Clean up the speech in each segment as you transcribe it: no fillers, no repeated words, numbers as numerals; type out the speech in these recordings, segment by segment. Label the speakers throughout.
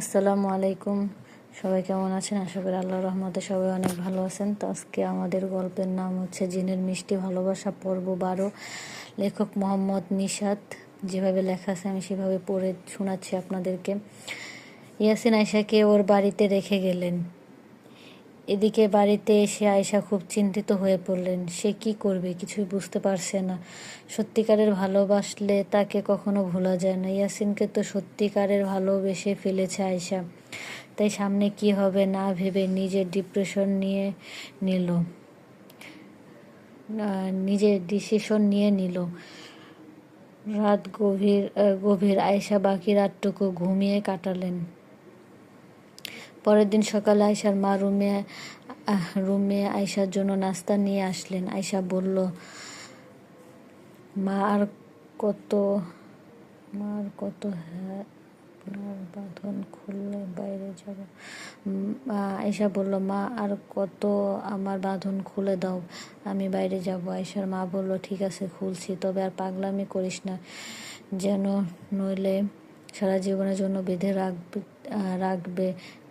Speaker 1: আসসালামু আলাইকুম। সবাই কেমন আছেন? আশা করি আল্লাহর রহমতে সবাই অনেক ভালো আছেন। তো আজকে আমাদের গল্পের নাম হচ্ছে জিনের মিষ্টি ভালোবাসা পর্ব 12। লেখক মোহাম্মদ নিশাত। যেভাবে লেখা আছে আমি সেভাবে পড়ে শোনাচ্ছি আপনাদেরকে। ইয়াসিন আয়শাকে ওর বাড়িতে রেখে গেলেন। এদিকে বাড়িতে এসে আয়শা খুব চিন্তিত হয়ে পড়লেন। সে কি করবে কিছুই বুঝতে পারছে না। সত্যিকারের ভালোবাসলে তাকে কখনো ভোলা যায় না। ইয়াসিনকে তো সত্যিকারের ভালোবেসে ফেলেছে আয়শা। তাই সামনে কি হবে না ভেবে নিজের ডিসিশন নিয়ে নিল। রাত গভীর আয়শা বাকি রাতটুকু ঘুমিয়ে কাটালেন। পরের দিন সকালে আয়শার মা রুমে আয়শার জন্য নাস্তা নিয়ে আসলেন। আয়শা বলল, মা আর কত হ্যাঁ আপনার বাঁধন খুললে বাইরে যাব। আয়শা বলল, মা আর কত আমার বাঁধন খুলে দাও, আমি বাইরে যাব। আয়শার মা বলল, ঠিক আছে খুলছি, তবে আর পাগলামি করিস না যেন, নইলে সারা জীবনের জন্য বেঁধে রাখবে,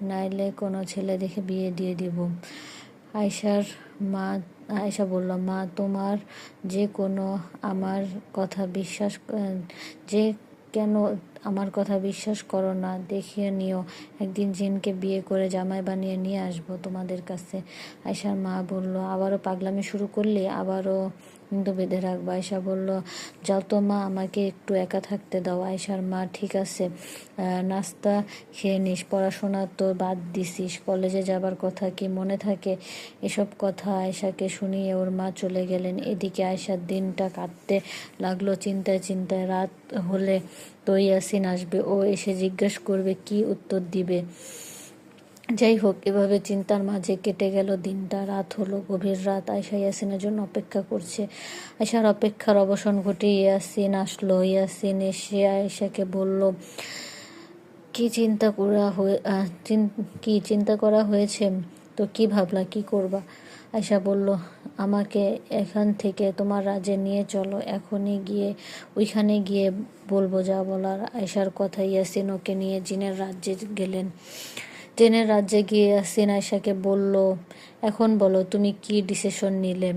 Speaker 1: নাইলে কোনো ছেলে দেখে বিয়ে দিয়ে দিব। আয়শা বলল, মা তোমার যে কোনো আমার কথা বিশ্বাস যে কেন আমার কথা বিশ্বাস করো না, দেখিয়ে নিও, একদিন জিনকে বিয়ে করে জামাই বানিয়ে নিয়ে আসবো তোমাদের কাছে। আয়শার মা বলল, আবারও পাগলামি শুরু করলি, আবারও কিন্তু বেঁধে রাখবো। আয়শা বলল, যাও তো মা, আমাকে একটু একা থাকতে দাও। আয়শার মা, ঠিক আছে, নাস্তা খেয়ে নিস, পড়াশোনা তো বাদ দিছিস, কলেজে যাবার কথা কি মনে থাকে? এসব কথা আয়শাকে শুনিয়ে ওর মা চলে গেলেন। এদিকে আয়শার দিনটা কাটতে লাগলো চিন্তায় চিন্তায়। রাত হলে তো ইয়াসিন আসবে, ও এসে জিজ্ঞেস করবে, কি উত্তর দিবে? যাই হোক, এভাবে চিন্তার মাঝে কেটে গেল দিনটা। রাত হলো, গভীর রাত। আয়শা ইয়াসিনের জন্য অপেক্ষা করছে। আয়শার অপেক্ষার অবসান ঘটে ইয়াসিন আসলো। ইয়াসিন এসে আয়শাকে বলল, কি চিন্তা করা হয়েছে? তো কি ভাবলা, কি করবা? আয়শা বলল, আমাকে এখান থেকে তোমার রাজ্যে নিয়ে চলো, ওইখানে গিয়ে বলবো যা বলার। আয়শার কথা ইয়াসিন ওকে নিয়ে জিনের রাজ্যে গেলেন। জিনের রাজ্যে গিয়ে ইয়াসিন আয়শাকে বলল, এখন বলো তুমি কি ডিসিশন নিলে?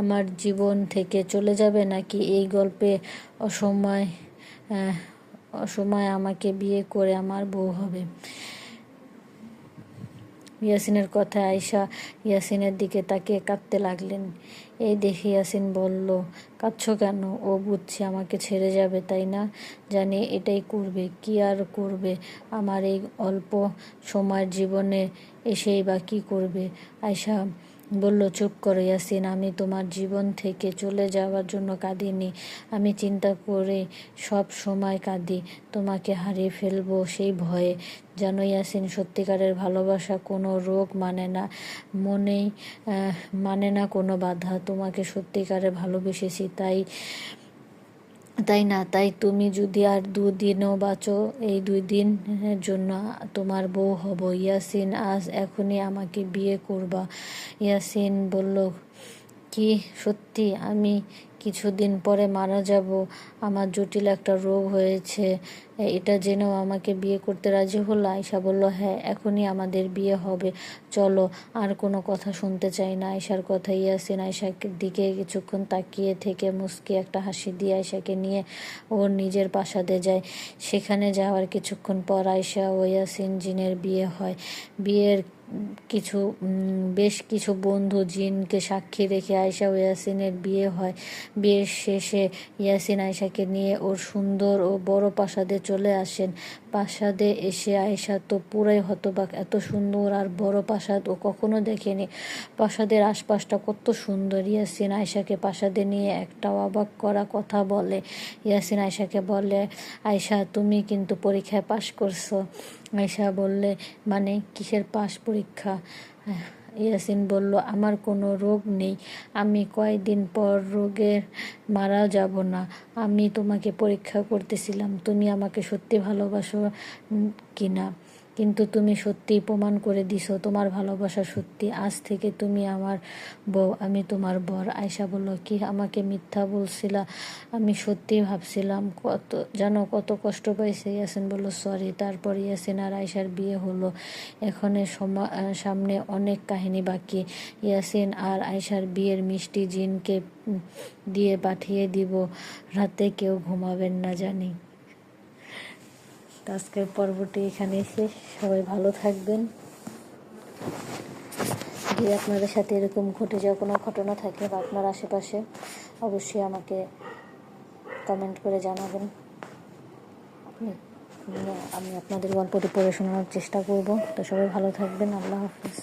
Speaker 1: আমার জীবন থেকে চলে যাবে, নাকি এই গল্পে অসময়ে আমাকে বিয়ে করে আমার বউ হবে? ইয়াসিনের কথায় আয়শা ইয়াসিনের দিকে তাকিয়ে কাঁদতে লাগলেন। এই দেখে ইয়াসিন বলল, কাঁদছো কেন? ও বুঝছি আমাকে ছেড়ে যাবে, তাই না? জানি এটাই করবে। কি আর করবে? আমার এই অল্প সময়ের জীবনে এসেই বা কি করবে? আয়শা বলল, চুপ করো ইয়াসিন, আমি তোমার জীবন থেকে চলে যাওয়ার জন্য কাঁদিনি, আমি চিন্তা করে সব সময় কাঁদি, তোমাকে হারিয়ে ফেলবো সেই ভয়ে। জানো ইয়াসিন, সত্যিকারের ভালোবাসা কোনো রোগ মানে না কোনো বাধা। তোমাকে সত্যিকারে ভালোবেসেছি, তাই না? তাই তুমি যদি আর 2 দিনও বাঁচো, এই 2 দিনের জন্য তোমার বউ হব। ইয়াসিন, এখনই আমাকে বিয়ে করবা? ইয়াসিন বলল, কি সত্যি? আমি কিছুদিন পরে মারা যাব, আমার জটিল একটা রোগ হয়েছে, এটা জেনেও আমাকে বিয়ে করতে রাজি হলো? আয়শা বলল, হ্যাঁ, এখনই আমাদের বিয়ে হবে, চলো। আর কোনো কথা শুনতে চাই না। আয়শার কথা ইয়াসিন আয়শার দিকে কিছুক্ষণ তাকিয়ে থেকে মুচকি একটা হাসি দিয়ে আয়শাকে নিয়ে ওর নিজের প্রাসাদে যায়। সেখানে যাওয়ার কিছুক্ষণ পর আয়শা ও ইয়াসিন জিনের বিয়ে হয়। বিয়ের বেশ কিছু বন্ধু জিনকে সাক্ষী রেখে আয়শা ও ইয়াসিনের বিয়ে হয়। বিয়ের শেষে ইয়াসিন আয়শাকে নিয়ে ওর সুন্দর ও বড় প্রাসাদে চলে আসেন। প্রাসাদে এসে আয়শা তো পুরাই হতবাক, এত সুন্দর আর বড় প্রাসাদ ও কখনো দেখেনি। প্রাসাদের আশপাশটা কত সুন্দর। ইয়াসিন আয়শাকে প্রাসাদে নিয়ে একটা অবাক করা কথা বলে। ইয়াসিন আয়শাকে বলে, আয়শা, তুমি কিন্তু পরীক্ষায় পাশ করছো। আয়শা বললে, মানে কিসের পাশ পরীক্ষা? ইয়াসিন বলল, আমার কোনো রোগ নেই, আমি কয়েকদিন পর রোগে মারা যাব না, আমি তোমাকে পরীক্ষা করতেছিলাম তুমি আমাকে সত্যি ভালোবাসো কিনা। কিন্তু তুমি সত্যিই প্রমাণ করে দিছো তোমার ভালোবাসা সত্যি। আজ থেকে তুমি আমার বউ, আমি তোমার বর। আয়শা বলল, কি আমাকে মিথ্যা বলছিলা? আমি সত্যিই ভাবছিলাম কত কষ্ট পাইছে। ইয়াসিন বলল, সরি। তারপর ইয়াসিন আর আয়শার বিয়ে হলো। এখন সামনে অনেক কাহিনী বাকি। ইয়াসিন আর আয়শার বিয়ের মিষ্টি জিনকে দিয়ে পাঠিয়ে দিব। রাতে কেউ ঘুমাবেন না জানি। তো আজকের পর্বটি এখানে শেষ। সবাই ভালো থাকবেন। যদি আপনাদের সাথে এরকম ঘটে যাওয়া কোনো ঘটনা থাকে বা আপনার আশেপাশে, অবশ্যই আমাকে কমেন্ট করে জানাবেন। আমি আপনাদের গল্পটি পড়ে শোনানোর চেষ্টা করব। তো সবাই ভালো থাকবেন। আল্লাহ হাফিজ।